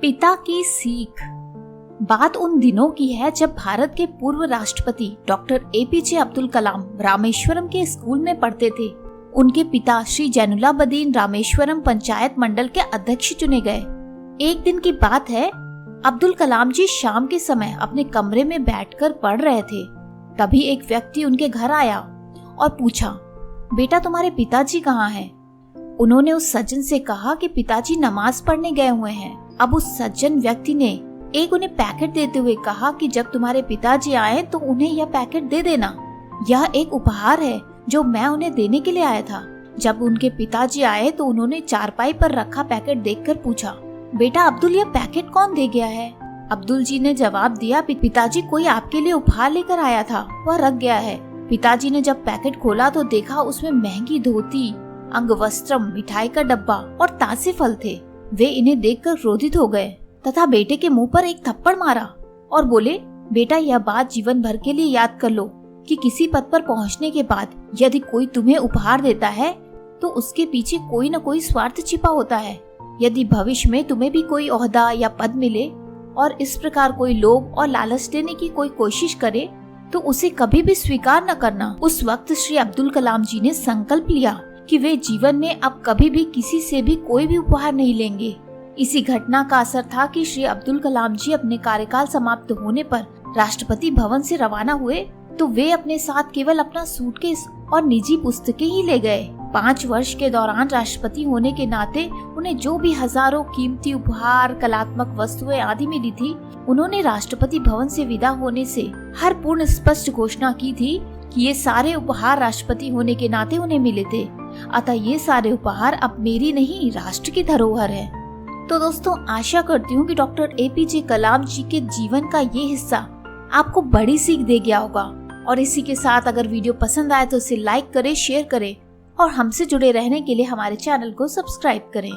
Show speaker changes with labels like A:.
A: पिता की सीख। बात उन दिनों की है जब भारत के पूर्व राष्ट्रपति डॉक्टर एपीजे अब्दुल कलाम रामेश्वरम के स्कूल में पढ़ते थे। उनके पिता श्री जैनुलाब्दीन रामेश्वरम पंचायत मंडल के अध्यक्ष चुने गए। एक दिन की बात है, अब्दुल कलाम जी शाम के समय अपने कमरे में बैठकर पढ़ रहे थे। तभी एक व्यक्ति उनके घर आया और पूछा, बेटा तुम्हारे पिताजी कहाँ हैं? उन्होंने उस सज्जन से कहा कि पिताजी नमाज पढ़ने गए हुए हैं। अब उस सज्जन व्यक्ति ने उन्हें पैकेट देते हुए कहा कि जब तुम्हारे पिताजी आए तो उन्हें यह पैकेट दे देना। यह एक उपहार है जो मैं उन्हें देने के लिए आया था। जब उनके पिताजी आए तो उन्होंने चारपाई पर रखा पैकेट देखकर पूछा, बेटा अब्दुल यह पैकेट कौन दे गया है? अब्दुल जी ने जवाब दिया, पिताजी कोई आपके लिए उपहार लेकर आया था, वह रख गया है। पिताजी ने जब पैकेट खोला तो देखा उसमें महंगी धोती, अंगवस्त्रम, मिठाई का डब्बा और ताजे फल थे। वे इन्हें देखकर क्रोधित हो गए तथा बेटे के मुंह पर एक थप्पड़ मारा और बोले, बेटा यह बात जीवन भर के लिए याद कर लो कि किसी पद पर पहुंचने के बाद यदि कोई तुम्हें उपहार देता है तो उसके पीछे कोई न कोई स्वार्थ छिपा होता है। यदि भविष्य में तुम्हें भी कोई ओहदा या पद मिले और इस प्रकार कोई लोभ और लालच देने की कोई कोशिश करे तो उसे कभी भी स्वीकार न करना। उस वक्त श्री अब्दुल कलाम जी ने संकल्प लिया कि वे जीवन में अब कभी भी किसी से भी कोई भी उपहार नहीं लेंगे। इसी घटना का असर था कि श्री अब्दुल कलाम जी अपने कार्यकाल समाप्त होने पर राष्ट्रपति भवन से रवाना हुए तो वे अपने साथ केवल अपना सूटकेस और निजी पुस्तकें ही ले गए। 5 वर्ष के दौरान राष्ट्रपति होने के नाते उन्हें जो भी हजारों कीमती उपहार, कलात्मक वस्तुएं आदि मिली थी, उन्होंने राष्ट्रपति भवन से विदा होने से हर पूर्ण स्पष्ट घोषणा की थी कि ये सारे उपहार राष्ट्रपति होने के नाते उन्हें मिले थे। अतः ये सारे उपहार अब मेरी नहीं, राष्ट्र की धरोहर है। तो दोस्तों, आशा करती हूँ कि डॉक्टर एपीजे कलाम जी के जीवन का ये हिस्सा आपको बड़ी सीख दे गया होगा। और इसी के साथ अगर वीडियो पसंद आए तो इसे लाइक करें, शेयर करें और हमसे जुड़े रहने के लिए हमारे चैनल को सब्सक्राइब करें।